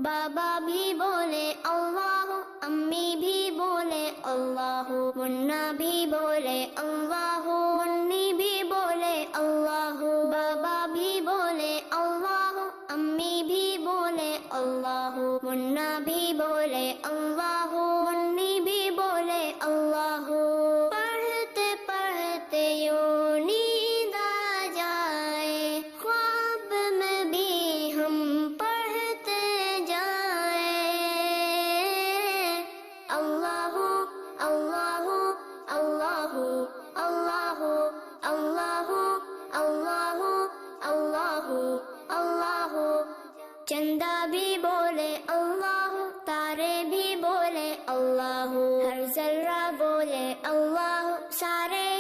بابا بھی بولے اللہ، امی بھی بولے اللہ، منا بھی بولے اللہ، منی بھی بولے اللہ، بابا بھی بولے اللہ، امی بھی بولے اللہ، منا بھی بولے اللہ، منی بھی بولے اللہ۔ پڑھتے پڑھتے یوں نیند آ جائے، خواب میں بھی ہم پڑھتے جائیں، اللہ اللہ اللہ اللہ اللہ اللہ اللہ اللہ۔ چندہ بھی بولے اللہ، تارے بھی بولے اللہ، ہر ذرہ بولے اللہ، سارے